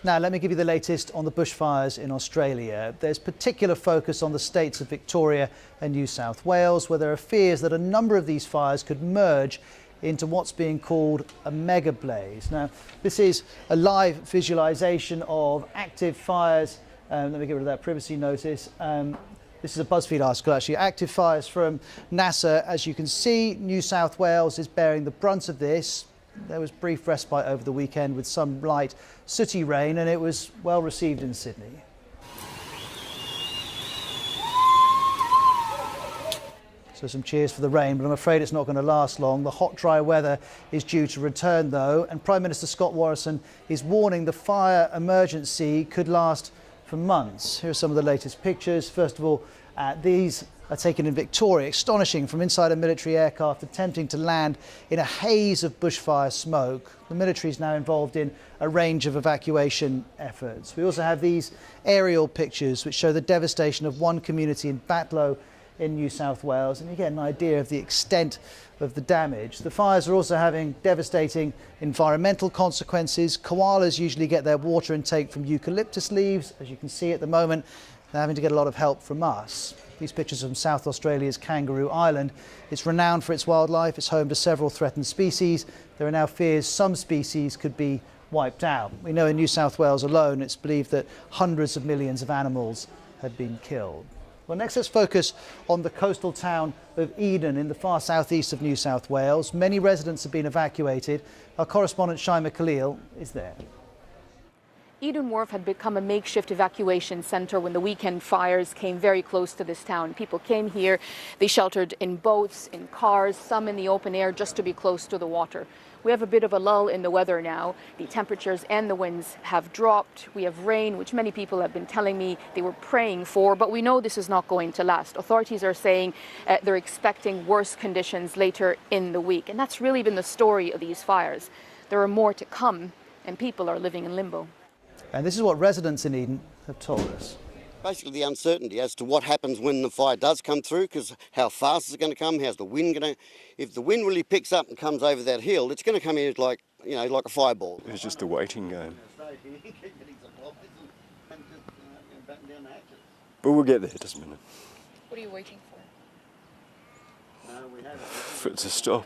Now, let me give you the latest on the bushfires in Australia. There's particular focus on the states of Victoria and New South Wales, where there are fears that a number of these fires could merge into what's being called a mega blaze. Now, this is a live visualization of active fires. Let me get rid of that privacy notice. This is a BuzzFeed article, actually. Active fires from NASA. As you can see, New South Wales is bearing the brunt of this. There was brief respite over the weekend with some light sooty rain, and it was well received in Sydney. So some cheers for the rain, but I'm afraid it's not going to last long. The hot, dry weather is due to return, though, and Prime Minister Scott Morrison is warning the fire emergency could last for months. Here are some of the latest pictures. First of all, these are taken in Victoria. Astonishing, from inside a military aircraft attempting to land in a haze of bushfire smoke. The military is now involved in a range of evacuation efforts. We also have these aerial pictures which show the devastation of one community in Batlow in New South Wales, and you get an idea of the extent of the damage. The fires are also having devastating environmental consequences. Koalas usually get their water intake from eucalyptus leaves. As you can see at the moment, they're having to get a lot of help from us. These pictures from South Australia's Kangaroo Island. It's renowned for its wildlife. It's home to several threatened species. There are now fears some species could be wiped out. We know in New South Wales alone, it's believed that hundreds of millions of animals had been killed. Well, next let's focus on the coastal town of Eden in the far southeast of New South Wales. Many residents have been evacuated. Our correspondent Shaima Khalil is there. Eden Wharf had become a makeshift evacuation centre when the weekend fires came very close to this town. People came here, they sheltered in boats, in cars, some in the open air just to be close to the water. We have a bit of a lull in the weather now. The temperatures and the winds have dropped. We have rain, which many people have been telling me they were praying for, but we know this is not going to last. Authorities are saying they're expecting worse conditions later in the week, and that's really been the story of these fires. There are more to come, and people are living in limbo. And this is what residents in Eden have told us. Basically the uncertainty as to what happens when the fire does come through, because how fast is it going to come, how's the wind going to... If the wind really picks up and comes over that hill, it's going to come in like, like a fireball. It's just a waiting game. But we'll get there, just a minute. What are you waiting for? For it to stop.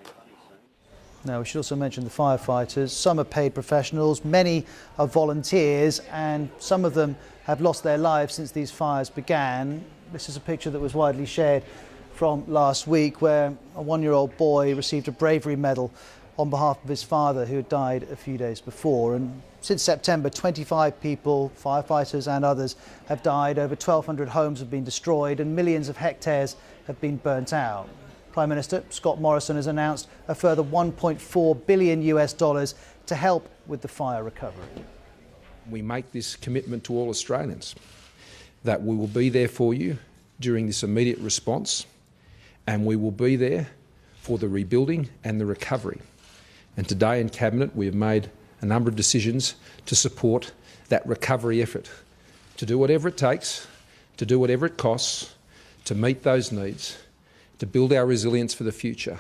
Now, we should also mention the firefighters. Some are paid professionals, many are volunteers, and some of them have lost their lives since these fires began. This is a picture that was widely shared from last week, where a one-year-old boy received a bravery medal on behalf of his father, who had died a few days before. And since September, 25 people, firefighters and others, have died. Over 1,200 homes have been destroyed and millions of hectares have been burnt out. Prime Minister Scott Morrison has announced a further $1.4 billion to help with the fire recovery. We make this commitment to all Australians that we will be there for you during this immediate response, and we will be there for the rebuilding and the recovery. And today in Cabinet we have made a number of decisions to support that recovery effort, to do whatever it takes, to do whatever it costs, to meet those needs, to build our resilience for the future,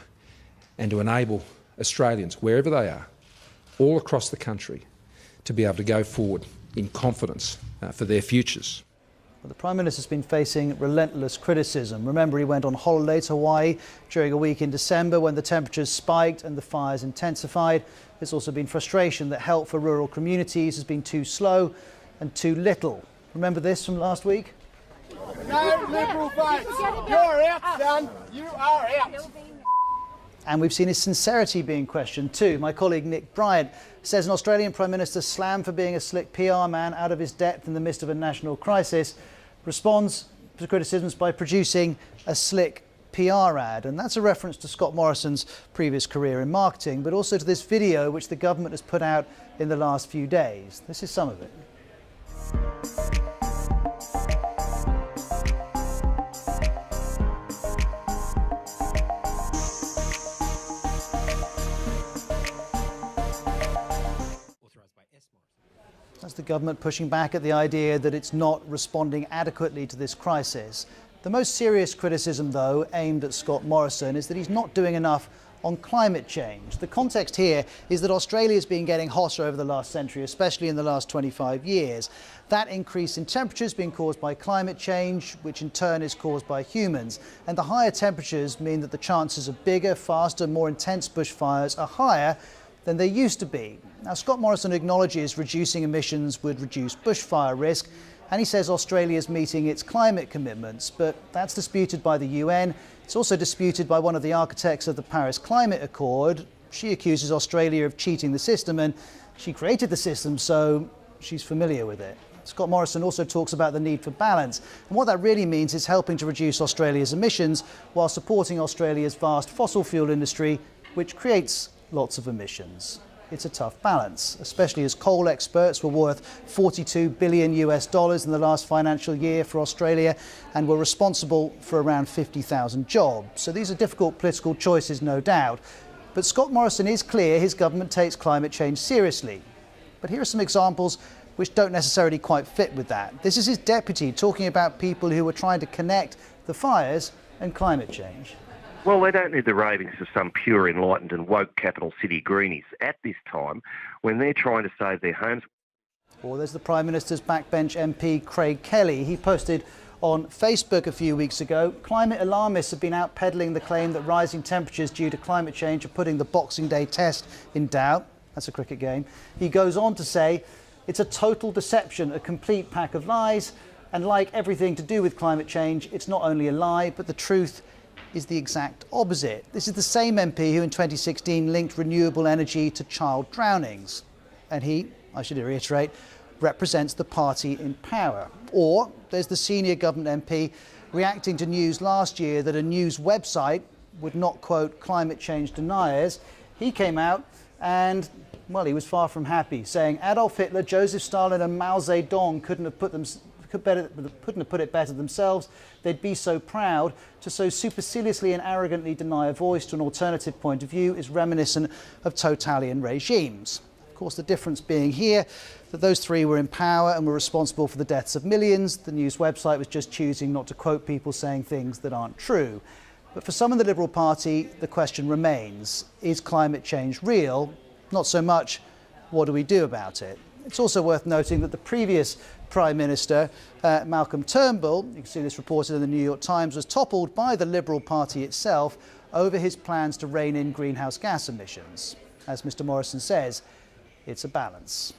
and to enable Australians, wherever they are, all across the country, to be able to go forward in confidence for their futures. Well, the Prime Minister's been facing relentless criticism. Remember, he went on holiday to Hawaii during a week in December when the temperatures spiked and the fires intensified. There's also been frustration that help for rural communities has been too slow and too little. Remember this from last week? No Liberal votes. You're out, son. You are out. And we've seen his sincerity being questioned too. My colleague Nick Bryant says an Australian Prime Minister slammed for being a slick PR man out of his depth in the midst of a national crisis responds to criticisms by producing a slick PR ad. And that's a reference to Scott Morrison's previous career in marketing, but also to this video which the government has put out in the last few days. This is some of it. That's the government pushing back at the idea that it's not responding adequately to this crisis. The most serious criticism, though, aimed at Scott Morrison, is that he's not doing enough on climate change. The context here is that Australia's been getting hotter over the last century, especially in the last 25 years. That increase in temperature has been caused by climate change, which in turn is caused by humans. And the higher temperatures mean that the chances of bigger, faster, more intense bushfires are higher than they used to be. Now, Scott Morrison acknowledges reducing emissions would reduce bushfire risk, and he says Australia is meeting its climate commitments, but that's disputed by the UN. It's also disputed by one of the architects of the Paris Climate Accord. She accuses Australia of cheating the system, and she created the system, so she's familiar with it. Scott Morrison also talks about the need for balance, and what that really means is helping to reduce Australia's emissions while supporting Australia's vast fossil fuel industry, which creates lots of emissions. It's a tough balance, especially as coal experts were worth $42 billion in the last financial year for Australia and were responsible for around 50,000 jobs. So these are difficult political choices, no doubt. But Scott Morrison is clear his government takes climate change seriously. But here are some examples which don't necessarily quite fit with that. This is his deputy talking about people who were trying to connect the fires and climate change. Well, they don't need the ravings of some pure, enlightened and woke capital city greenies at this time when they're trying to save their homes. Or there's the Prime Minister's backbench MP Craig Kelly. He posted on Facebook a few weeks ago, climate alarmists have been out peddling the claim that rising temperatures due to climate change are putting the Boxing Day test in doubt. That's a cricket game. He goes on to say, it's a total deception, a complete pack of lies. And like everything to do with climate change, it's not only a lie, but the truth is the exact opposite. This is the same MP who in 2016 linked renewable energy to child drownings. And he, I should reiterate, represents the party in power. Or there's the senior government MP reacting to news last year that a news website would not quote climate change deniers. He came out and, well, he was far from happy, saying Adolf Hitler, Joseph Stalin and Mao Zedong couldn't have put it better themselves. They'd be so proud. To so superciliously and arrogantly deny a voice to an alternative point of view is reminiscent of totalitarian regimes. Of course, the difference being here that those three were in power and were responsible for the deaths of millions. The news website was just choosing not to quote people saying things that aren't true. But for some in the Liberal Party, the question remains, is climate change real? Not so much, what do we do about it? It's also worth noting that the previous Prime Minister, Malcolm Turnbull, you can see this reported in the New York Times, was toppled by the Liberal Party itself over his plans to rein in greenhouse gas emissions. As Mr Morrison says, it's a balance.